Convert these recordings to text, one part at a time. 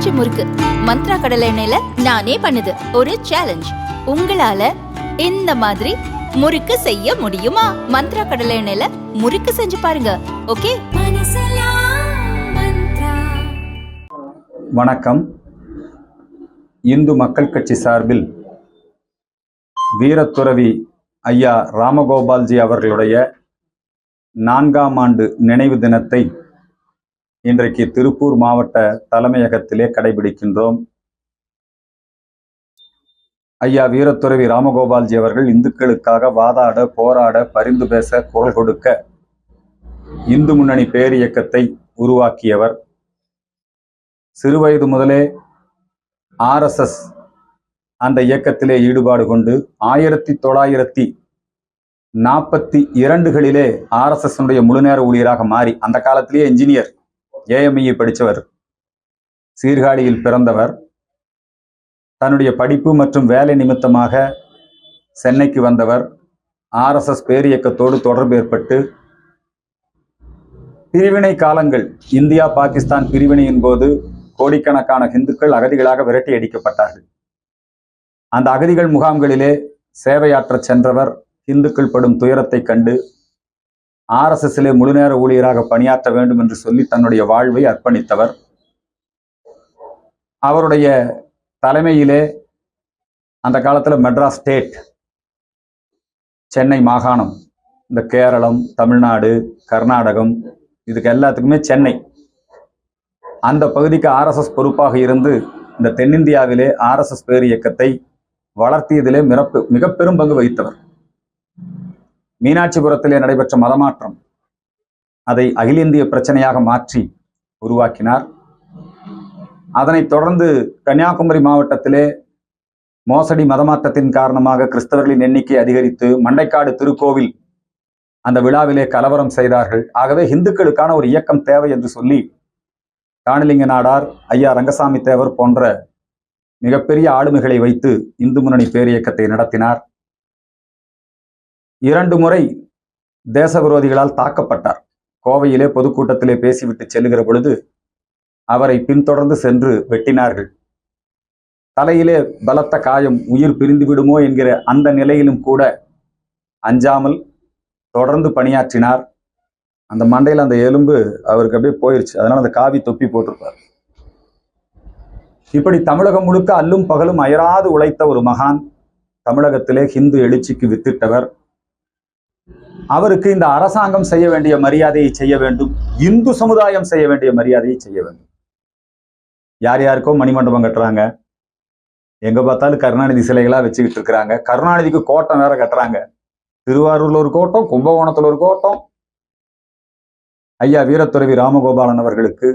மீனாட்சி முறுக்கு மந்த்ரா கடலை எண்ணெயில நானே பண்ணுது ஒரு சேலஞ்ச். உங்களால இந்த மாதிரி முறுக்கு செய்ய முடியுமா? மந்த்ரா கடலை எண்ணெயில முறுக்கு செஞ்சு பாருங்க. ஓகே. வணக்கம். இந்து மக்கள் கட்சி சார்பில் வீரத்துறவி ஐயா ராமகோபால்ஜி அவர்களுடைய 4ஆம் ஆண்டு நினைவு தினத்தை இன்றைக்கு திருப்பூர் மாவட்ட தலைமையகத்திலே கடைபிடிக்கின்றோம். ஐயா வீரத்துறவி ராமகோபால்ஜி அவர்கள் இந்துக்களுக்காக வாதாட, போராட, பரிந்து பேச, குரல் கொடுக்க இந்து முன்னணி பேரியக்கத்தை உருவாக்கியவர். சிறுவயது முதலே RSS அந்த இயக்கத்திலே ஈடுபாடு கொண்டு 1942களிலே RSS முழுநேர ஊழியராக மாறி, அந்த காலத்திலேயே இன்ஜினியர் AME படித்தவர், சீர்காழியில் பிறந்தவர். தன்னுடைய படிப்பு மற்றும் வேலை நிமித்தமாக சென்னைக்கு வந்தவர். RSS பேரியக்கத்தோடு தொடர்பு ஏற்பட்டு பிரிவினை காலங்கள், இந்தியா பாகிஸ்தான் பிரிவினையின் போது கோடிக்கணக்கான இந்துக்கள் அகதிகளாக விரட்டி அடிக்கப்பட்டார்கள். அந்த அகதிகள் முகாம்களிலே சேவையாற்ற சென்றவர். இந்துக்கள் படும் துயரத்தை கண்டு RSSலே முழுநேர ஊழியராக பணியாற்ற வேண்டும் என்று சொல்லி தன்னுடைய வாழ்வை அர்ப்பணித்தவர். அவருடைய தலைமையிலே அந்த காலத்தில் மெட்ராஸ் ஸ்டேட், சென்னை மாகாணம், இந்த கேரளம், தமிழ்நாடு, கர்நாடகம், இதுக்கு எல்லாத்துக்குமே சென்னை, அந்த பகுதிக்கு RSS பொறுப்பாக இருந்து இந்த தென்னிந்தியாவிலே RSS பேர் இயக்கத்தை வளர்த்தியதிலே மிக பெரும் பங்கு வகித்தவர். மீனாட்சிபுரத்திலே நடைபெற்ற மதமாற்றம், அதை அகில இந்திய பிரச்சனையாக மாற்றி உருவாக்கினார். அதனைத் தொடர்ந்து கன்னியாகுமரி மாவட்டத்திலே மோசடி மதமாற்றத்தின் காரணமாக கிறிஸ்தவர்களின் எண்ணிக்கை அதிகரித்து மண்டைக்காடு திருக்கோவில் அந்த விழாவிலே கலவரம் செய்தார்கள். ஆகவே இந்துக்களுக்கான ஒரு இயக்கம் தேவை என்று சொல்லி தானலிங்க நாடார், ஐயா ரங்கசாமி தேவர் போன்ற மிகப்பெரிய ஆளுமைகளை வைத்து இந்து முன்னணி பேரியக்கத்தை நடத்தினார். 2 முறை தேச விரோதிகளால் தாக்கப்பட்டார். கோவையிலே பொதுக்கூட்டத்திலே பேசிவிட்டு செல்லுகிற பொழுது அவரை பின்தொடர்ந்து சென்று வெட்டினார்கள். தலையிலே பலத்த காயம், உயிர் பிரிந்து விடுமோ என்கிற அந்த நிலையிலும் கூட அஞ்சாமல் தொடர்ந்து பணியாற்றினார். அந்த மண்டையில் அந்த எலும்பு அவருக்கு அப்படியே போயிருச்சு, அதனால அந்த காவி தொப்பி போட்டிருப்பார். இப்படி தமிழகம் முழுக்க அல்லும் பகலும் அயராது உழைத்த ஒரு மகான், தமிழகத்திலே ஹிந்து எழுச்சிக்கு வித்திட்டவர். அவருக்கு இந்த அரசாங்கம் செய்ய வேண்டிய மரியாதையை செய்ய வேண்டும், இந்து சமுதாயம் செய்ய வேண்டிய மரியாதையை செய்ய வேண்டும். யார் யாருக்கோ மணிமண்டபம் கட்டுறாங்க, எங்க பார்த்தாலும் கருணாநிதி சிலைகளா வச்சுக்கிட்டு இருக்கிறாங்க. கருணாநிதிக்கு கோட்டம் வேற கட்டுறாங்க. திருவாரூர்ல ஒரு கோட்டம், கும்பகோணத்துல ஒரு கோட்டம். ஐயா வீரத்துறவி ராமகோபாலன் அவர்களுக்கு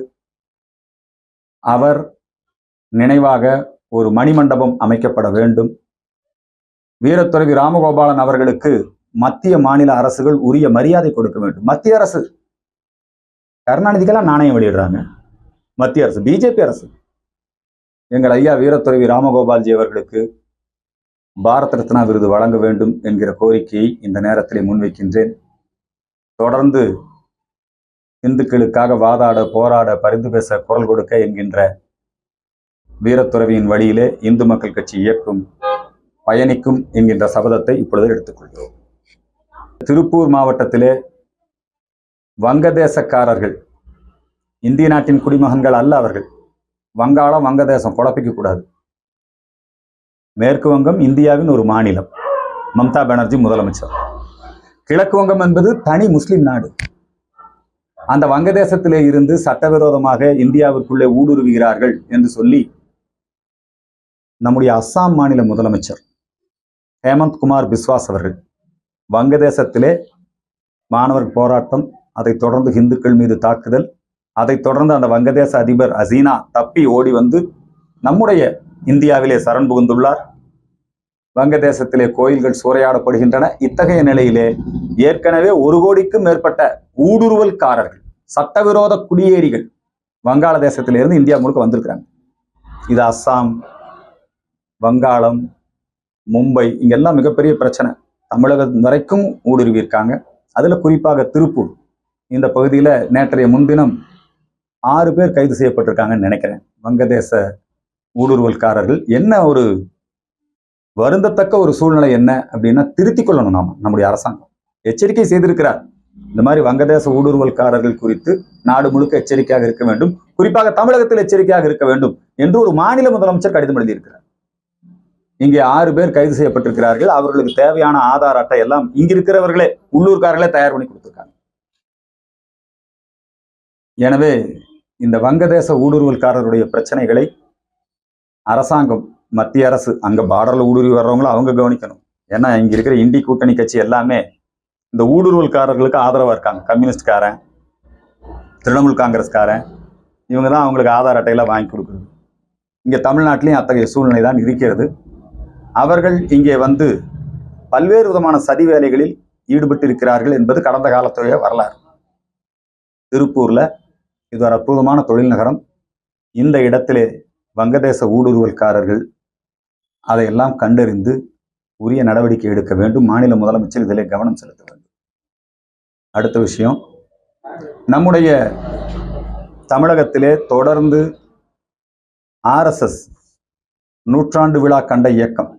அவர் நினைவாக ஒரு மணிமண்டபம் அமைக்கப்பட வேண்டும். வீரத்துறவி ராமகோபாலன் அவர்களுக்கு மத்திய மாநில அரசுகள் உரிய மரியாதை கொடுக்க வேண்டும். மத்திய அரசு, கருணாநிதிக்கெல்லாம் நாணயம் வெளியிடுறாங்க, மத்திய அரசு, பிஜேபி அரசு. எங்கள் ஐயா வீரத்துறவி ராமகோபால்ஜி அவர்களுக்கு பாரத் ரத்னா விருது வழங்க வேண்டும் என்கிற கோரிக்கையை இந்த நேரத்திலே முன்வைக்கின்றேன். தொடர்ந்து இந்துக்களுக்காக வாதாட, போராட, பரிந்து பேச, குரல் கொடுக்க என்கின்ற வீரத்துறவியின் வழியிலே இந்து மக்கள் கட்சி இயக்கும், பயணிக்கும் என்கின்ற சபதத்தை இப்பொழுது எடுத்துக்கொள்கிறோம். திருப்பூர் மாவட்டத்திலே வங்கதேசக்காரர்கள், இந்திய நாட்டின் குடிமகன்கள் அல்ல அவர்கள். வங்காளம், வங்கதேசம் குழப்பிக்க கூடாது. மேற்கு வங்கம் இந்தியாவின் ஒரு மாநிலம், மம்தா பானர்ஜி முதலமைச்சர். கிழக்கு வங்கம் என்பது தனி முஸ்லிம் நாடு. அந்த வங்கதேசத்திலே இருந்து சட்டவிரோதமாக இந்தியாவிற்குள்ளே ஊடுருவுகிறார்கள் என்று சொல்லி நம்முடைய அஸ்ஸாம் மாநில முதலமைச்சர் ஹேமந்த் குமார் பிஸ்வாஸ் அவர்கள் வங்கதேசத்திலே மாணவர் போராட்டம், அதைத் தொடர்ந்து இந்துக்கள் மீது தாக்குதல், அதைத் தொடர்ந்து அந்த வங்கதேச அதிபர் ஹசீனா தப்பி ஓடி வந்து நம்முடைய இந்தியாவிலே சரண் புகுந்துள்ளார். வங்கதேசத்திலே கோயில்கள் சூறையாடப்படுகின்றன. இத்தகைய நிலையிலே ஏற்கனவே 1 கோடிக்கும் மேற்பட்ட ஊடுருவல்காரர்கள், சட்டவிரோத குடியேறிகள் வங்காள தேசத்திலிருந்து இந்தியா முழுக்க வந்திருக்கிறாங்க. இது அஸ்ஸாம், வங்காளம், மும்பை, இங்கெல்லாம் மிகப்பெரிய பிரச்சனை. தமிழகம் வரைக்கும் ஊடுருவி இருக்காங்க. அதில் குறிப்பாக திருப்பூர் இந்த பகுதியில் நேற்றைய முன்தினம் 6 பேர் கைது செய்யப்பட்டிருக்காங்கன்னு நினைக்கிறேன். வங்கதேச ஊடுருவல்காரர்கள். என்ன ஒரு வருந்தத்தக்க ஒரு சூழ்நிலை என்ன அப்படின்னா, திருத்திக் கொள்ளணும் நம்முடைய அரசாங்கம். எச்சரிக்கை செய்திருக்கிறார். இந்த மாதிரி வங்கதேச ஊடுருவல்காரர்கள் குறித்து நாடு முழுக்க எச்சரிக்கையாக இருக்க வேண்டும், குறிப்பாக தமிழகத்தில் எச்சரிக்கையாக இருக்க வேண்டும் என்று ஒரு மாநில முதலமைச்சர் கடிதம் எழுதியிருக்கிறார். இங்கே 6 பேர் கைது செய்யப்பட்டிருக்கிறார்கள். அவர்களுக்கு தேவையான ஆதார் அட்டை எல்லாம் இங்க இருக்கிறவர்களே, உள்ளூர்காரர்களே தயார் பண்ணி கொடுத்திருக்காங்க. எனவே இந்த வங்கதேச ஊடுருவல்காரருடைய பிரச்சனைகளை அரசாங்கம், மத்திய அரசு, அங்க பார்டர்ல ஊடுருவி வர்றவங்களும் அவங்க கவனிக்கணும். ஏன்னா இங்க இருக்கிற இண்டி கூட்டணி கட்சி எல்லாமே இந்த ஊடுருவல்காரர்களுக்கு ஆதரவா இருக்காங்க. கம்யூனிஸ்ட்காரன், திரிணாமுல் காங்கிரஸ்காரன், இவங்க தான் அவங்களுக்கு ஆதார் அட்டையெல்லாம் வாங்கி கொடுக்குறது. இங்க தமிழ்நாட்டிலையும் அத்தகைய சூழ்நிலை தான் இருக்கிறது. அவர்கள் இங்கே வந்து பல்வேறு விதமான சதி வேலைகளில் ஈடுபட்டு இருக்கிறார்கள் என்பது கடந்த காலத்துடைய வரலாறு. திருப்பூர்ல இது ஒரு அற்புதமான தொழில் நகரம். இந்த இடத்திலே வங்கதேச ஊடுருவல்காரர்கள் அதையெல்லாம் கண்டறிந்து உரிய நடவடிக்கை எடுக்க வேண்டும். மாநில முதலமைச்சர் இதிலே கவனம் செலுத்த வேண்டும். அடுத்த விஷயம், நம்முடைய தமிழகத்திலே தொடர்ந்து RSS நூற்றாண்டு விழா கண்ட இயக்கம்,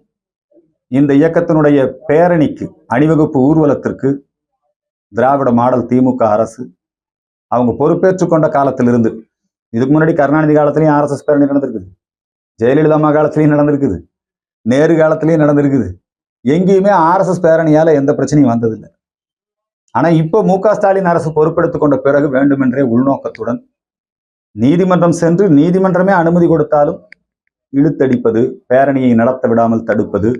இந்த இயக்கத்தினுடைய பேரணிக்கு, அணிவகுப்பு ஊர்வலத்திற்கு திராவிட மாடல் திமுக அரசு அவங்க பொறுப்பேற்றுக் கொண்ட காலத்திலிருந்து, இதுக்கு முன்னாடி கருணாநிதி காலத்திலையும் RSS பேரணி நடந்திருக்குது, ஜெயலலிதா அம்மா காலத்திலையும் நடந்திருக்குது, நேரு காலத்திலையும் நடந்திருக்குது. எங்கேயுமே RSS பேரணியால எந்த பிரச்சனையும் வந்ததில்லை. ஆனா இப்ப மு.க. ஸ்டாலின் அரசு பொறுப்பெடுத்துக் கொண்ட பிறகு வேண்டுமென்றே உள்நோக்கத்துடன் நீதிமன்றம் சென்று நீதிமன்றமே அனுமதி கொடுத்தாலும் இழுத்தடிப்பது, பேரணியை நடத்த விடாமல் தடுப்பது,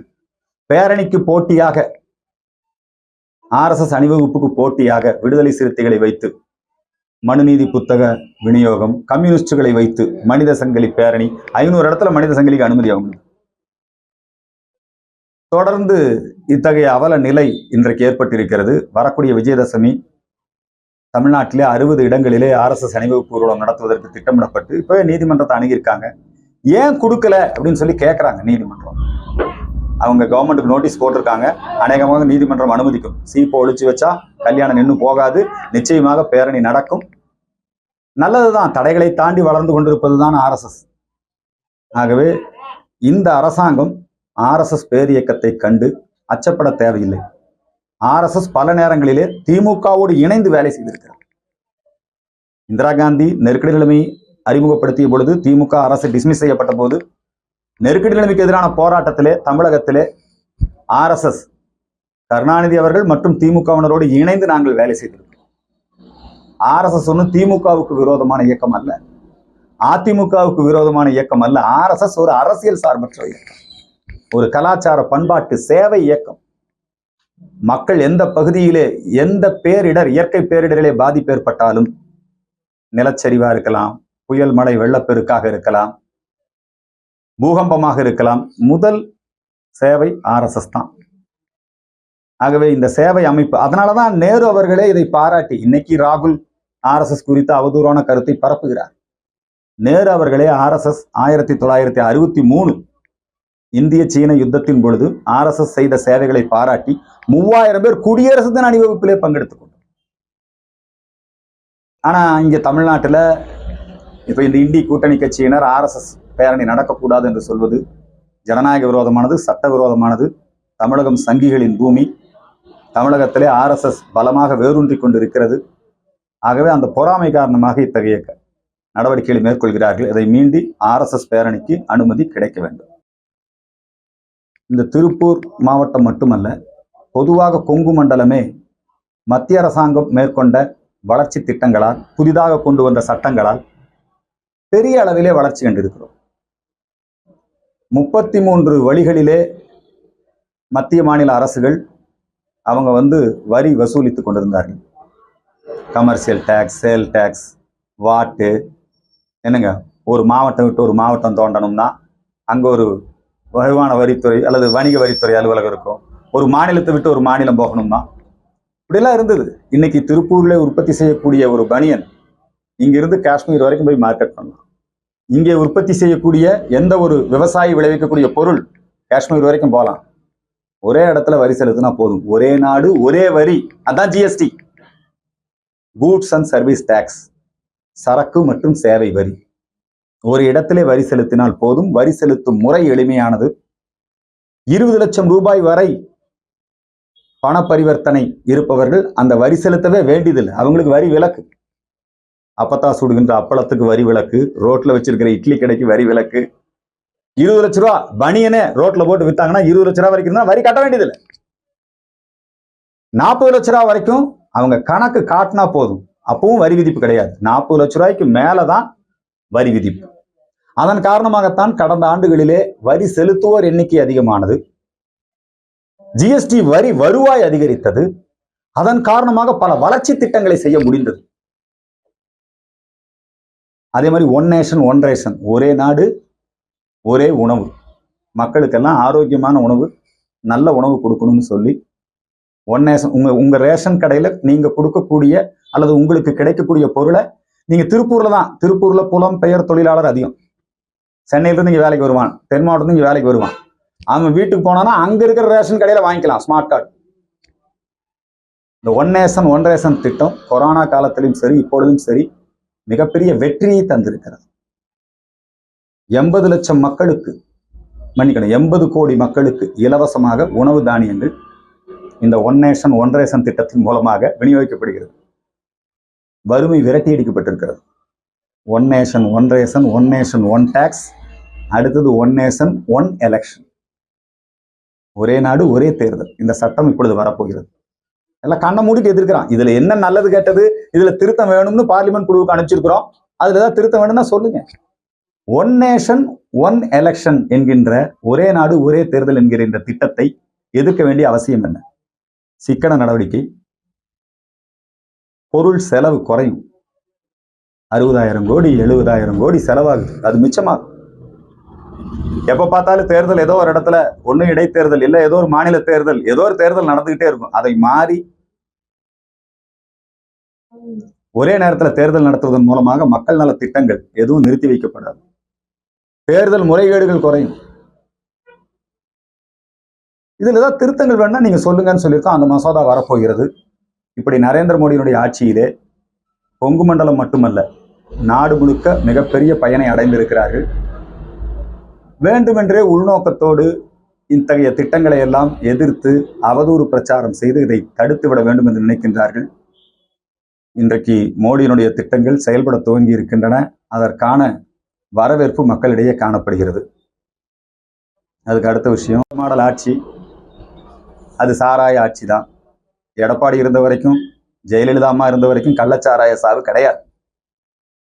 பேரணிக்கு போட்டியாக RSS அணிவகுப்புக்கு போட்டியாக விடுதலை சிறுத்தைகளை வைத்து மனுநீதி புத்தக விநியோகம், கம்யூனிஸ்டுகளை வைத்து மனித சங்கிலி பேரணி, 500 இடத்துல மனித சங்கிலிக்கு அனுமதி ஆகும். தொடர்ந்து இத்தகைய அவல நிலை இன்றைக்கு ஏற்பட்டிருக்கிறது. வரக்கூடிய விஜயதசமி தமிழ்நாட்டிலே 60 இடங்களிலே RSS அணிவகுப்பு ஊர்வலம் நடத்துவதற்கு திட்டமிடப்பட்டு இப்பவே நீதிமன்றத்தை அணுகியிருக்காங்க. ஏன் கொடுக்கல அப்படின்னு சொல்லி கேட்கறாங்க நீதிமன்றம். அவங்க கவர்மெண்ட்டுக்கு நோட்டீஸ் போட்டிருக்காங்க. அநேகமாக நீதிமன்றம் அனுமதிக்கும். சீப்பை ஒழிச்சு வச்சா கல்யாணம் நின்று போகாது, நிச்சயமாக பேரணி நடக்கும். நல்லதுதான், தடைகளை தாண்டி வளர்ந்து கொண்டிருப்பதுதான் RSS. ஆகவே இந்த அரசாங்கம் RSS பேரியக்கத்தை கண்டு அச்சப்பட தேவையில்லை. RSS பல நேரங்களிலே திமுகவோடு இணைந்து வேலை செய்திருக்கிறார். இந்திரா காந்தி நெருக்கடி நிலைமை அறிமுகப்படுத்திய பொழுது, திமுக அரசு டிஸ்மிஸ் செய்யப்பட்ட போது, நெருக்கடி நிலைமைக்கு எதிரான போராட்டத்திலே தமிழகத்திலே RSS கருணாநிதி அவர்கள் மற்றும் திமுகவினரோடு இணைந்து நாங்கள் வேலை செய்திருக்கிறோம். RSS ஒன்றும் திமுகவுக்கு விரோதமான இயக்கம் அல்ல, அதிமுகவுக்கு விரோதமான இயக்கம் அல்ல. RSS ஒரு அரசியல் சார்பற்ற இயக்கம், ஒரு கலாச்சார பண்பாட்டு சேவை இயக்கம். மக்கள் எந்த பகுதியிலே எந்த பேரிடர், இயற்கை பேரிடரிலே பாதிப்பு ஏற்பட்டாலும், நிலச்சரிவா இருக்கலாம், புயல் மழை வெள்ளப்பெருக்காக இருக்கலாம், பூகம்பமாக இருக்கலாம், முதல் சேவை RSS தான். ஆகவே இந்த சேவை அமைப்பு, அதனாலதான் நேரு அவர்களே இதை பாராட்டி, இன்னைக்கு ராகுல் RSS குறித்த அவதூறான கருத்தை பரப்புகிறார். நேரு அவர்களே RSS 1963 இந்திய சீன யுத்தத்தின் பொழுது RSS செய்த சேவைகளை பாராட்டி 3000 பேர் குடியரசு தின அணிவகுப்பிலே பங்கெடுத்துக் கொண்டார். ஆனா இங்க தமிழ்நாட்டுல இப்ப இந்த இந்தி கூட்டணி கட்சியினர் RSS பேரணி நடக்கக்கூடாது என்று சொல்வது ஜனநாயக விரோதமானது, சட்ட விரோதமானது. தமிழகம் சங்கிகளின் பூமி. தமிழகத்திலே RSS பலமாக வேரூன்றி கொண்டிருக்கிறது. ஆகவே அந்த பொறாமை காரணமாக இத்தகைய நடவடிக்கைகளை மேற்கொள்கிறார்கள். இதை மீண்டி RSS பேரணிக்கு அனுமதி கிடைக்க வேண்டும். இந்த திருப்பூர் மாவட்டம் மட்டுமல்ல, பொதுவாக கொங்கு மண்டலமே மத்திய அரசாங்கம் மேற்கொண்ட வளர்ச்சி திட்டங்களால், புதிதாக கொண்டு வந்த சட்டங்களால் பெரிய அளவிலே வளர்ச்சி கண்டிருக்கிறோம். 33 வழிகளிலே மத்திய மாநில அரசுகள் அவங்க வரி வசூலித்து கொண்டிருந்தார்கள். கமர்ஷியல் டேக்ஸ், சேல் டேக்ஸ், வாட்டு, என்னங்க, ஒரு மாவட்டம் விட்டு ஒரு மாவட்டம் தோண்டணும்னா அங்க ஒரு வருமான வரித்துறை அல்லது வணிக வரித்துறை அலுவலகம் இருக்கும். ஒரு மாநிலத்தை விட்டு ஒரு மாநிலம் போகணும்னா இப்படிலாம் இருந்தது. இன்னைக்கு திருப்பூர்ல உற்பத்தி செய்யக்கூடிய ஒரு பனியன் இங்கிருந்து காஷ்மீர் வரைக்கும் போய் மார்க்கெட் பண்ணலாம். இங்கே உற்பத்தி செய்யக்கூடிய எந்த ஒரு விவசாயி விளைவிக்கக்கூடிய பொருள் காஷ்மீர் வரைக்கும் போகலாம். ஒரே இடத்துல வரி செலுத்தினா போதும். ஒரே நாடு ஒரே வரி, அதான் GST, goods and service tax. சரக்கு மற்றும் சேவை வரி. ஒரு இடத்திலே வரி செலுத்தினால் போதும். வரி செலுத்தும் முறை எளிமையானது. 20 லட்சம் ரூபாய் வரை பண பரிவர்த்தனை இருப்பவர்கள் அந்த வரி செலுத்தவே வேண்டியதில்லை. அவங்களுக்கு வரி விலக்கு. அப்பத்தா சுடுகின்ற அப்பளத்துக்கு வரி விலக்கு, ரோட்ல வச்சிருக்கிற இட்லி கடைக்கு வரி விலக்கு. 20 லட்ச ரூபா பனியனே ரோட்ல போட்டு வித்தாங்கன்னா 20 லட்ச ரூபா வரைக்கும் தான் வரி கட்ட வேண்டியதில்லை. 40 லட்ச ரூபா வரைக்கும் அவங்க கணக்கு காட்டினா போதும், அப்பவும் வரி விதிப்பு கிடையாது. 40 லட்ச ரூபாய்க்கு மேலதான் வரி விதிப்பு. அதன் காரணமாகத்தான் கடந்த ஆண்டுகளிலே வரி செலுத்துவோர் எண்ணிக்கை அதிகமானது, ஜிஎஸ்டி வரி வருவாய் அதிகரித்தது. அதன் காரணமாக பல வளர்ச்சி திட்டங்களை செய்ய முடிந்தது. அதே மாதிரி ஒன் நேஷன் ஒன் ரேஷன், ஒரே நாடு ஒரே உணவு, மக்களுக்கெல்லாம் ஆரோக்கியமான உணவு, நல்ல உணவு கொடுக்கணும்னு சொல்லி ஒன் நேஷன், உங்க ரேஷன் கடையில நீங்க கொடுக்கக்கூடிய அல்லது உங்களுக்கு கிடைக்கக்கூடிய பொருளை நீங்க திருப்பூர்ல புலம் பெயர் தொழிலாளர் அதிகம். சென்னையிலிருந்து இங்க வேலைக்கு வருவான், தென் மாவட்டத்துல இங்க வேலைக்கு வருவான். அவன் வீட்டுக்கு போனானா அங்க இருக்கிற ரேஷன் கடையில வாங்கிக்கலாம் ஸ்மார்ட் கார்டு. இந்த ஒன் நேஷன் ஒன் ரேஷன் திட்டம் கொரோனா காலத்திலும் சரி இப்பொழுதும் சரி மிகப்பெரிய வெற்றியை தந்திருக்கிறது. 80 லட்சம் மக்களுக்கு, மன்னிக்கணும் 80 கோடி மக்களுக்கு இலவசமாக உணவு தானியங்கள் இந்த ஒன் நேஷன் ஒன் ரேஷன் திட்டத்தின் மூலமாக விநியோகிக்கப்படுகிறது. வறுமை விரட்டி அடிக்கப்பட்டிருக்கிறது. One nation one ration, one nation one tax, அடுத்தது ஒன் நேஷன் ஒன் எலெக்ஷன், ஒரே நாடு ஒரே தேர்தல். இந்த சட்டம் இப்பொழுது வரப்போகிறது. எல்லாம் கண்ணை மூடிட்டு எதிர்க்கிறான். இதுல என்ன நல்லது கேட்டது, இதுல திருத்தம் வேணும்னு பார்லிமெண்ட் குழுவுக்கு அனுப்பிச்சிருக்கிறோம். அதுல ஏதாவது திருத்தம் வேணும்னா சொல்லுங்க. ஒன் நேஷன் ஒன் எலெக்ஷன் என்கின்ற ஒரே நாடு ஒரே தேர்தல் என்கிற இந்த திட்டத்தை எதிர்க்க வேண்டிய அவசியம் என்ன? சிக்கன நடவடிக்கை, பொருள் செலவு குறையும். 60,000 கோடி 70,000 கோடி செலவாகுது, அது மிச்சமாகும். எப்ப பார்த்தாலும் தேர்தல், ஏதோ ஒரு இடத்துல ஒண்ணு இடைத்தேர்தல், இல்ல ஏதோ ஒரு மாநில தேர்தல், ஏதோ ஒரு தேர்தல் நடந்துகிட்டே இருக்கும். அதை மாறி ஒரே நேரத்தில் தேர்தல் நடத்துவதன் மூலமாக மக்கள் நல திட்டங்கள் எதுவும் நிறுத்தி வைக்கப்படாது. தேர்தல் முறைகேடுகள் குறையும். இதுல ஏதாவது திருத்தங்கள் வேணா நீங்க சொல்லுங்கன்னு சொல்லியிருக்கோம். அந்த மசோதா வரப்போகிறது. இப்படி நரேந்திர மோடியினுடைய ஆட்சியிலே கொங்கு மண்டலம் மட்டுமல்ல, நாடு முழுக்க மிகப்பெரிய பயனை அடைந்திருக்கிறார்கள். வேண்டுமென்றே உள்நோக்கத்தோடு இத்தகைய திட்டங்களை எல்லாம் எதிர்த்து அவதூறு பிரச்சாரம் செய்து இதை தடுத்து விட வேண்டும் என்று நினைக்கின்றார்கள். இன்றைக்கு மோடியினுடைய திட்டங்கள் செயல்பட துவங்கி இருக்கின்றன. அதற்கான வரவேற்பு மக்களிடையே காணப்படுகிறது. அதுக்கு அடுத்த விஷயம், மாடல் ஆட்சி, அது சாராய ஆட்சி தான். எடப்பாடி இருந்த வரைக்கும், ஜெயலலிதா அம்மா இருந்த வரைக்கும் கள்ளச்சாராய சாவு கிடையாது.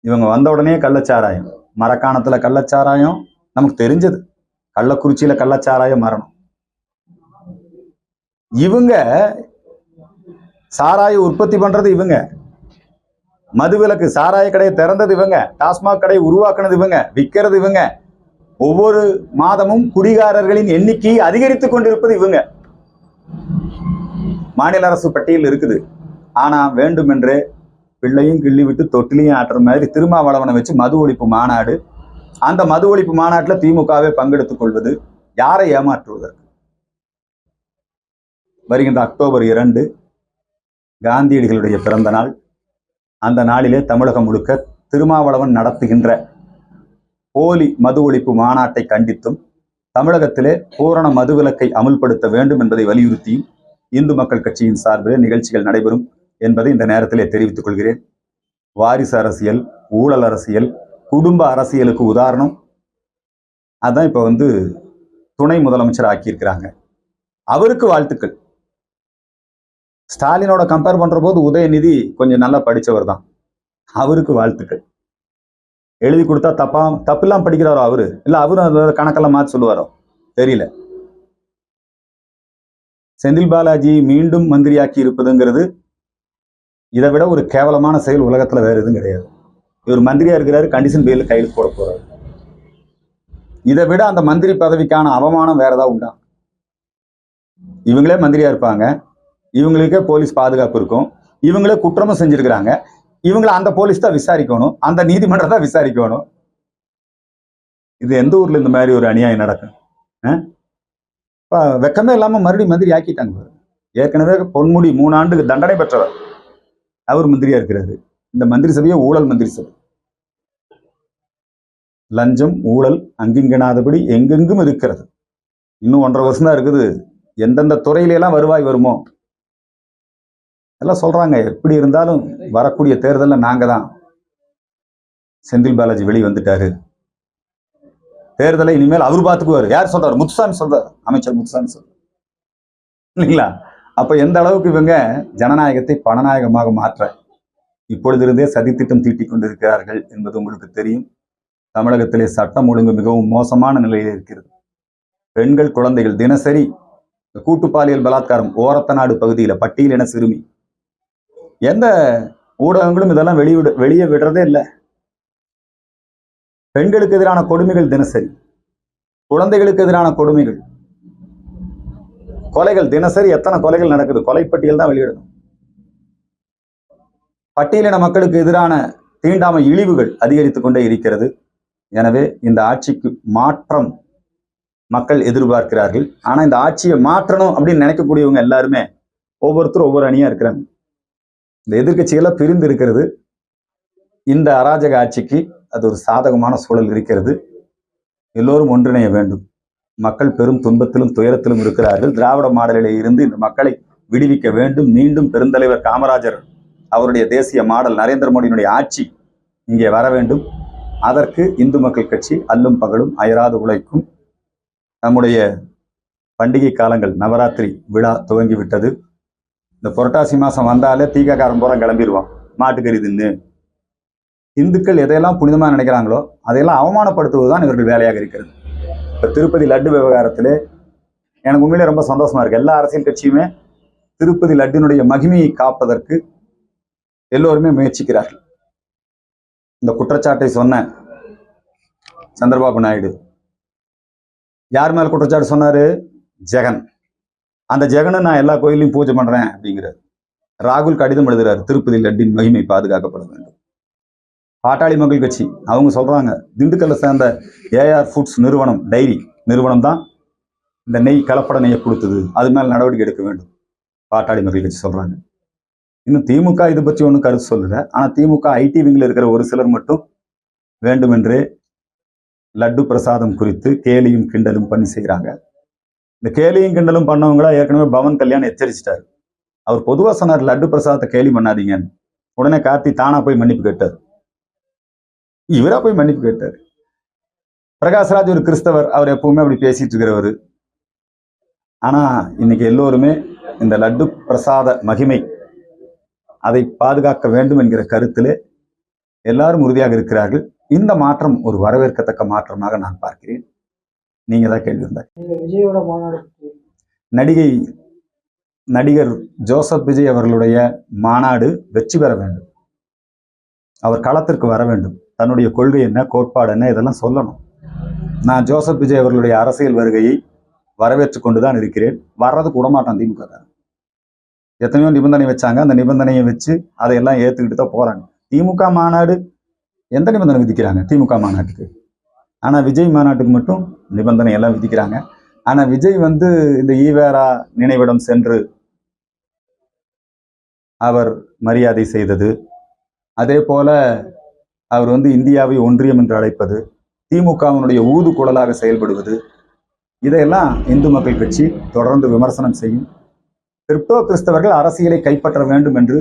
இவங்க வந்த உடனே கள்ளச்சாராயம், மரக்காணத்துல கள்ளச்சாராயம் நமக்கு தெரிஞ்சது, கள்ளக்குறிச்சியில கள்ளச்சாராய மரணம். இவங்க சாராய உற்பத்தி பண்றது இவங்க, மதுவிலக்கு சாராய கடையை திறந்தது இவங்க, டாஸ்மாக் கடையை உருவாக்குனது இவங்க, விற்கிறது இவங்க. ஒவ்வொரு மாதமும் குடிகாரர்களின் எண்ணிக்கையை அதிகரித்துக் கொண்டிருப்பது இவங்க. மாநில அரசு பட்டியல் இருக்குது. ஆனா வேண்டுமென்றே பிள்ளையும் கிள்ளி விட்டு தொட்டிலையும் ஆட்டுற மாதிரி திருமாவளவனை வச்சு மது ஒழிப்பு மாநாடு, அந்த மது ஒழிப்பு மாநாட்டில் திமுகவே பங்கெடுத்துக் கொள்வது யாரை ஏமாற்றுவதற்கு? வருகின்ற அக்டோபர் 2 காந்தியடிகளுடைய பிறந்த நாள். அந்த நாளிலே தமிழகம் முழுக்க திருமாவளவன் நடத்துகின்ற போலி மது ஒழிப்பு மாநாட்டை கண்டித்தும் தமிழகத்திலே பூரண மதுவிலக்கை அமுல்படுத்த வேண்டும் என்பதை வலியுறுத்தியும் இந்து மக்கள் கட்சியின் சார்பில் நிகழ்ச்சிகள் நடைபெறும் என்பதை இந்த நேரத்திலே தெரிவித்துக் கொள்கிறேன். வாரிசு அரசியல், ஊழல் அரசியல், குடும்ப அரசியலுக்கு உதாரணம் அதான் இப்ப துணை முதலமைச்சர் ஆக்கியிருக்கிறாங்க. அவருக்கு வாழ்த்துக்கள். ஸ்டாலினோட கம்பேர் பண்ற போது உதயநிதி கொஞ்சம் நல்லா படிச்சவர் தான், அவருக்கு வாழ்த்துக்கள். எழுதி கொடுத்தா தப்பெல்லாம் படிக்கிறாரோ அவரு, இல்ல அவரும் கணக்கெல்லாம் மாற்றி சொல்லுவாரோ தெரியல. செந்தில் பாலாஜி மீண்டும் மந்திரியாக்கி இருப்பதுங்கிறது இதை விட ஒரு கேவலமான செயல் உலகத்துல வேற எதுவும் கிடையாது. இவர் மந்திரியா இருக்கிறாரு, கண்டிஷன் பேர்ல கையெழுத்து போட போறாரு. இதை விட அந்த மந்திரி பதவிக்கான அவமானம் வேற ஏதாவது உண்டா? இவங்களே மந்திரியா இருப்பாங்க, இவங்களுக்கே போலீஸ் பாதுகாப்பு இருக்கும், இவங்களே குற்றமும் செஞ்சிருக்கிறாங்க, இவங்களை அந்த போலீஸ் தான் விசாரிக்கணும், அந்த நீதிமன்றம் தான் விசாரிக்கணும். இது எந்த ஊர்ல இந்த மாதிரி ஒரு அநியாயம் நடக்கும்? வெக்கமே இல்லாம மறுபடியும் மந்திரி ஆக்கிட்டாங்க. ஏற்கனவே பொன்முடி 3 ஆண்டுக்கு தண்டனை பெற்றவர், அவர் மந்திரியா இருக்கிறாரு. இந்த மந்திரி சபையை ஊழல் மந்திரி சபை. லஞ்சம் ஊழல் அங்கிங்கனாதபடி எங்கெங்கும் இருக்கிறது. இன்னும் 1.5 வருஷம் தான் இருக்குது. எந்தெந்த துறையிலெல்லாம் வருவாய் வருமோ எல்லாம் சொல்றாங்க. எப்படி இருந்தாலும் வரக்கூடிய தேர்தலில் நாங்க தான். செந்தில் பாலாஜி வெளியே வந்துட்டாரு. தேர்தலை இனிமேல் அவர் பார்த்துக்குவாரு. யார் சொல்றாரு? முத்துசாமி சொல்றாரு. அமைச்சர் முத்துசாமி சொல்றாரு இல்லைங்களா? அப்ப எந்த அளவுக்கு இவங்க ஜனநாயகத்தை பணநாயகமாக மாற்ற இப்பொழுதிருந்தே சதித்திட்டம் தீட்டிக் கொண்டிருக்கிறார்கள் என்பது உங்களுக்கு தெரியும். தமிழகத்திலே சட்டம் ஒழுங்கு மிகவும் மோசமான நிலையில் இருக்கிறது. பெண்கள் குழந்தைகள் தினசரி கூட்டு பாலியல் பலாத்காரம் ஓரத்தநாடு பகுதியில் பட்டியலின சிறுமி. எந்த ஊடகங்களும் இதெல்லாம் வெளியே விடுறதே இல்லை. பெண்களுக்கு எதிரான கொடுமைகள் தினசரி, குழந்தைகளுக்கு எதிரான கொடுமைகள், கொலைகள் தினசரி எத்தனை கொலைகள் நடக்குது? கொலைப்பட்டியல் தான் வெளியிடணும். பட்டியலின மக்களுக்கு எதிரான தீண்டாமை இழிவுகள் அதிகரித்துக் கொண்டே இருக்கிறது. எனவே இந்த ஆட்சிக்கு மாற்றம் மக்கள் எதிர்பார்க்கிறார்கள். ஆனா இந்த ஆட்சியை மாற்றணும் அப்படின்னு நினைக்கக்கூடியவங்க எல்லாருமே ஒவ்வொருத்தரும் ஒவ்வொரு அணியா இருக்கிறாங்க. இந்த எதிர்கட்சிகள்லாம் பிரிந்து இருக்கிறது. இந்த அராஜக ஆட்சிக்கு அது ஒரு சாதகமான சூழல் இருக்கிறது. எல்லோரும் ஒன்றிணைய வேண்டும். மக்கள் பெரும் துன்பத்திலும் துயரத்திலும் இருக்கிறார்கள். திராவிட மாடலிலே இருந்து இந்த மக்களை விடுவிக்க வேண்டும். மீண்டும் பெருந்தலைவர் காமராஜர் அவருடைய தேசிய மாடல் நரேந்திர மோடியினுடைய ஆட்சி இங்கே வர வேண்டும். அதற்கு இந்து மக்கள் கட்சி அல்லும் பகலும் அயராது உழைக்கும். நம்முடைய பண்டிகை காலங்கள் நவராத்திரி விழா துவங்கிவிட்டது. இந்த புரட்டாசி மாசம் வந்தாலே தீக்காக்காரன் பூரா கிளம்பிடுவான் மாட்டுக்கறி தின்னு. இந்துக்கள் எதையெல்லாம் புனிதமாக நினைக்கிறாங்களோ அதையெல்லாம் அவமானப்படுத்துவதுதான் இவர்கள் வேலையாக இருக்கிறது. இப்போ திருப்பதி லட்டு விவகாரத்திலே எனக்கு உண்மையிலே ரொம்ப சந்தோஷமா இருக்கு. எல்லா அரசியல் கட்சியுமே திருப்பதி லட்டினுடைய மகிமையை காப்பதற்கு எல்லோருமே முயற்சிக்கிறார்கள். இந்த குற்றச்சாட்டை சொன்ன சந்திரபாபு நாயுடு யார் மேல் குற்றச்சாட்டு சொன்னாரு? ஜெகன். அந்த ஜெகனை நான் எல்லா கோயிலையும் பூஜை பண்றேன் அப்படிங்கிறார். ராகுல் கடிதம் எழுதுறாரு, திருப்பதி லட்டின் மகிமை பாதுகாக்கப்பட வேண்டும். பாட்டாளி மக்கள் கட்சி அவங்க சொல்றாங்க, திண்டுக்கல்ல சேர்ந்த ஏஆர் ஃபுட்ஸ் நிறுவனம் டைரி நிறுவனம் தான் இந்த நெய் கலப்பட நெய்யை கொடுத்தது, அது மேல நடவடிக்கை எடுக்க வேண்டும் பாட்டாளி மக்கள் கட்சி சொல்றாங்க. இன்னும் திமுக இதை பற்றி ஒன்றும் கருத்து சொல்லல. ஆனா திமுக ஐடி விங்கில் இருக்கிற ஒரு சிலர் மட்டும் வேண்டுமென்றே லட்டு பிரசாதம் குறித்து கேலியும் கிண்டலும் பண்ணி செய்கிறாங்க. இந்த கேலியும் கிண்டலும் பண்ணவங்களா ஏற்கனவே பவன் கல்யாண் எச்சரிச்சிட்டாரு. அவர் பொதுவாக சொன்னார், லட்டு பிரசாதத்தை கேலி பண்ணாதீங்கன்னு. உடனே கார்த்தி தானா போய் மன்னிப்பு கேட்டார். இவரா போய் மன்னிப்பு கேட்டார். பிரகாஷ்ராஜ் ஒரு கிறிஸ்தவர், அவர் எப்பவுமே அப்படி பேசிட்டு இருக்கிறவர். ஆனா இன்னைக்கு எல்லோருமே இந்த லட்டு பிரசாத மகிமை அதை பாதுகாக்க வேண்டும் என்கிற கருத்திலே எல்லாரும் உறுதியாக இருக்கிறார்கள். இந்த மாற்றம் ஒரு வரவேற்கத்தக்க மாற்றமாக நான் பார்க்கிறேன். நீங்க தான் கேள்வி இருந்தார். விஜயோட மாநாடு நடிகர் ஜோசப் விஜய் அவர்களுடைய மாநாடு வெற்றி பெற வேண்டும். அவர் களத்திற்கு வர வேண்டும். தன்னுடைய கொள்கை என்ன, கோட்பாடு என்ன, இதெல்லாம் சொல்லணும். நான் ஜோசப் விஜய் அவர்களுடைய அரசியல் வருகையை வரவேற்று கொண்டுதான் இருக்கிறேன். வர்றதுக்கு விடமாட்டான் திமுக தான். எத்தனையோ நிபந்தனை வச்சாங்க. அந்த நிபந்தனையை வச்சு அதையெல்லாம் ஏத்துக்கிட்டு தான் போறாங்க. திமுக மாநாடு எந்த நிபந்தனை விதிக்கிறாங்க திமுக மாநாட்டுக்கு? ஆனா விஜய் மாநாட்டுக்கு மட்டும் நிபந்தனை எல்லாம் விதிக்கிறாங்க. ஆனா விஜய் இந்த ஈவேரா நினைவிடம் சென்று அவர் மரியாதை செய்தது, அதே போல அவர் இந்தியாவை ஒன்றியம் என்று அழைப்பது, திமுகவினுடைய ஊதுகுழலாக செயல்படுவது, இதையெல்லாம் இந்து மக்கள் கட்சி தொடர்ந்து விமர்சனம் செய்யும். கிறிப்டோ கிறிஸ்தவர்கள் அரசியலை கைப்பற்ற வேண்டும் என்று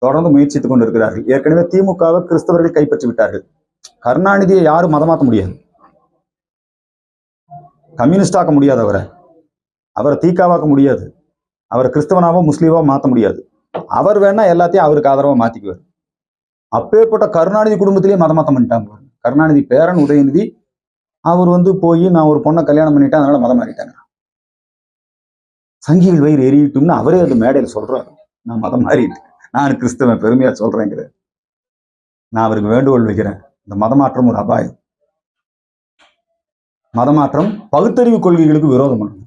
தொடர்ந்து முயற்சித்துக் கொண்டிருக்கிறார்கள். ஏற்கனவே திமுகவை கிறிஸ்தவர்கள் கைப்பற்றி விட்டார்கள். கருணாநிதியை யாரும் மதமாற்ற முடியாது, கம்யூனிஸ்டாக்க முடியாது, அவரை தீக்காவாக்க முடியாது, அவரை கிறிஸ்தவனாவோ முஸ்லீமாவோ மாற்ற முடியாது. அவர் வேணா எல்லாத்தையும் அவருக்கு ஆதரவா மாத்திக்குவார். அப்பேற்பட்ட கருணாநிதி குடும்பத்திலேயே மதமாற்றம் பண்ணிட்டாங்க. கருணாநிதி பேரன் உதயநிதி அவர் போய் நான் ஒரு பொண்ணை கல்யாணம் பண்ணிட்டேன் அதனால மதம் மாறிட்டாங்க. சங்கிகள் வயிறு எரியட்டும்னு அவரே அந்த மேடையில் சொல்றாரு, நான் மதம் மாறிட்டேன், நான் கிறிஸ்தவன் பெருமையா சொல்றேங்கிற. நான் அவருக்கு வேண்டுகோள் வைக்கிறேன், இந்த மதமாற்றம் ஒரு அபாயம். மதமாற்றம் பகுத்தறிவு கொள்கைகளுக்கு விரோதமானது.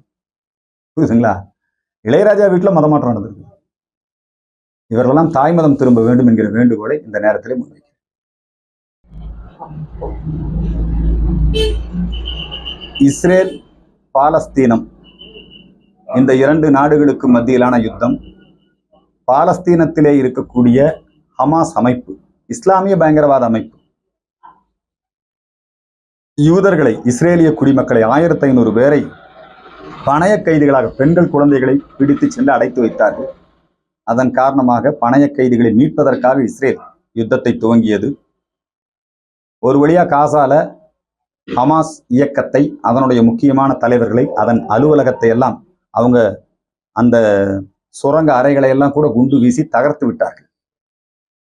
புரியுதுங்களா? இளையராஜா வீட்டுல மதமாற்றம் நடந்திருக்கு. இவர்களெல்லாம் தாய் மதம் திரும்ப வேண்டும் என்கிற வேண்டுகோளை இந்த நேரத்திலே முன்வைக்கிறேன். இஸ்ரேல் பாலஸ்தீனம் இந்த 2 நாடுகளுக்கு மத்தியிலான யுத்தம், பாலஸ்தீனத்திலே இருக்கக்கூடிய ஹமாஸ் அமைப்பு, இஸ்லாமிய பயங்கரவாத அமைப்பு, யூதர்களை, இஸ்ரேலிய குடிமக்களை 1500 பேரை பணய கைதிகளாக, பெண்கள் குழந்தைகளை பிடித்து சென்று அடைத்து வைத்தார்கள். அதன் காரணமாக பணய கைதிகளை மீட்பதற்காக இஸ்ரேல் யுத்தத்தை துவங்கியது. ஒரு வழியா காசால ஹமாஸ் இயக்கத்தை, அதனுடைய முக்கியமான தலைவர்களை, அதன் அலுவலகத்தை எல்லாம், அவங்க அந்த சுரங்க அறைகளை எல்லாம் கூட குண்டு வீசி தகர்த்து விட்டார்கள்.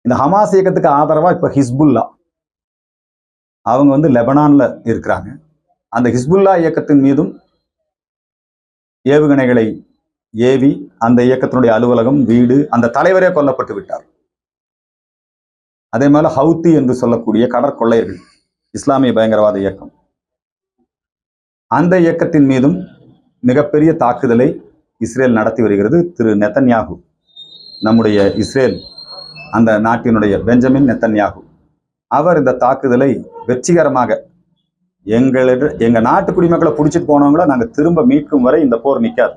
இந்த ஹமாஸ் இயக்கத்துக்கு ஆதரவா இப்ப ஹிஸ்புல்லா, அவங்க லெபனான்ல இருக்கிறாங்க. அந்த ஹிஸ்புல்லா இயக்கத்தின் மீதும் ஏவுகணைகளை ஏவி அந்த இயக்கத்தினுடைய அலுவலகம், வீடு, அந்த தலைவரே கொல்லப்பட்டு விட்டார். அதே மாதிரி ஹவுத்தி என்று சொல்லக்கூடிய கடற்கொள்ளையர்கள், இஸ்லாமிய பயங்கரவாத இயக்கம், அந்த இயக்கத்தின் மீதும் மிகப்பெரிய தாக்குதலை இஸ்ரேல் நடத்தி வருகிறது. திரு நெத்தன்யாகு, நம்முடைய இஸ்ரேல் அந்த நாட்டினுடைய பெஞ்சமின் நெத்தன்யாகு, அவர் இந்த தாக்குதலை வெற்றிகரமாக, எங்க நாட்டு குடிமக்களை பிடிச்சிட்டு போனவங்கள நாங்க திரும்ப மீட்கும் வரை இந்த போர் நிற்காது,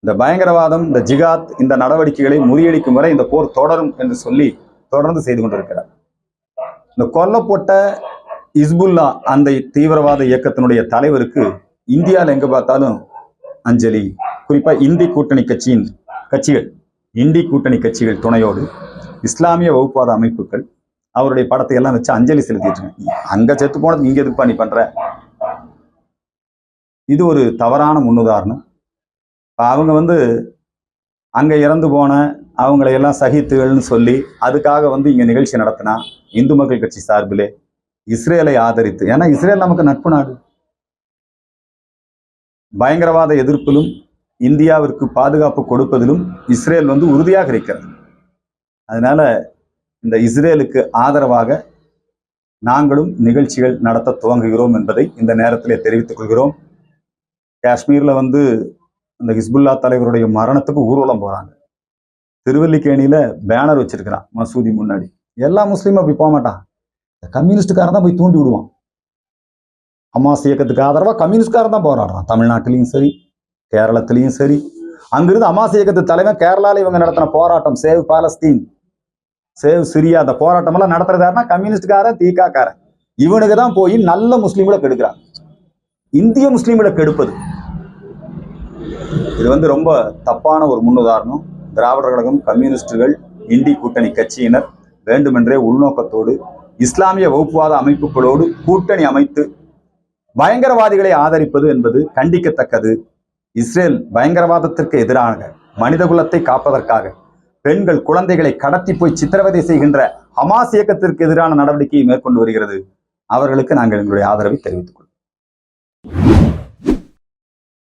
இந்த பயங்கரவாதம், இந்த ஜிகாத், இந்த நடவடிக்கைகளை முறியடிக்கும் வரை இந்த போர் தொடரும் என்று சொல்லி தொடர்ந்து செய்து கொண்டிருக்கிறார். இந்த கொல்லப்பட்ட ஹிஸ்புல்லா அந்த தீவிரவாத இயக்கத்தினுடைய தலைவருக்கு இந்தியாவில் எங்க பார்த்தாலும் அஞ்சலி, குறிப்பா இந்தி கூட்டணி கட்சிகள், இந்தி கூட்டணி கட்சிகள் துணையோடு இஸ்லாமிய வகுப்புவாத அமைப்புகள் அவருடைய படத்தை எல்லாம் வச்சு அஞ்சலி செலுத்திட்டு இருக்காங்க. அங்க செத்து போனதுக்கு இங்க எதுக்கு பண்ணி பண்ற? இது ஒரு தவறான முன்னுதாரணம். அவங்க அங்க இறந்து போன அவங்களை எல்லாம் சகித்துகள்னு சொல்லி அதுக்காக இங்க நிகழ்ச்சி நடத்தினா இந்து மக்கள் கட்சி சார்பிலே இஸ்ரேலை ஆதரித்து, ஏன்னா இஸ்ரேல் நமக்கு நட்பு நாடு, பயங்கரவாத எதிர்ப்பிலும் இந்தியாவிற்கு பாதுகாப்பு கொடுப்பதிலும் இஸ்ரேல் உறுதியாக இருக்கிறது. அதனால இந்த இஸ்ரேலுக்கு ஆதரவாக நாங்களும் நிகழ்ச்சிகள் நடத்த துவங்குகிறோம் என்பதை இந்த நேரத்திலே தெரிவித்துக் கொள்கிறோம். காஷ்மீர்ல அந்த ஹிஸ்புல்லா தலைவருடைய மரணத்துக்கு ஊர்வலம் போறாங்க. திருவல்லிக்கேணியில பேனர் வச்சிருக்கிறான் மசூதி முன்னாடி. எல்லா முஸ்லீமும் அப்படி போக மாட்டான், கம்யூனிஸ்டுக்காரன் தான் போய் தூண்டி விடுவான். ஹமாஸ் இயக்கத்துக்கு ஆதரவா கம்யூனிஸ்ட்காரன் தான் போராடுறான். தமிழ்நாட்டிலையும் சரி, கேரளத்திலையும் சரி. அங்கிருந்து ஹமாஸ் இயக்கத்து தலைவன் கேரளால இவங்க நடத்தின போராட்டம், சேவ் பாலஸ்தீன், சேவ் சிரியா, அந்த போராட்டம் எல்லாம் நடத்துறதாருன்னா கம்யூனிஸ்டுக்காரன், தீகாக்காரன். இவனுக்கு தான் போய் நல்ல முஸ்லீம்களை கெடுக்கிறான். இந்திய முஸ்லீம்களை கெடுப்பது இது ரொம்ப தப்பான ஒரு முன்னுதாரணம். திராவிடர் கழகம், கம்யூனிஸ்டுகள், இந்தி கூட்டணி கட்சியினர் வேண்டுமென்றே உள்நோக்கத்தோடு இஸ்லாமிய வகுப்புவாத அமைப்புகளோடு கூட்டணி அமைத்து பயங்கரவாதிகளை ஆதரிப்பது என்பது கண்டிக்கத்தக்கது. இஸ்ரேல் பயங்கரவாதத்திற்கு எதிராக, மனித குலத்தை காப்பதற்காக பெண்கள், குழந்தைகளை கடத்தி போய் சித்திரவதை செய்கின்ற ஹமாஸ் இயக்கத்திற்கு எதிரான நடவடிக்கையை மேற்கொண்டு வருகிறது. அவர்களுக்கு நாங்கள் எங்களுடைய ஆதரவை தெரிவித்துக் கொள்வோம்.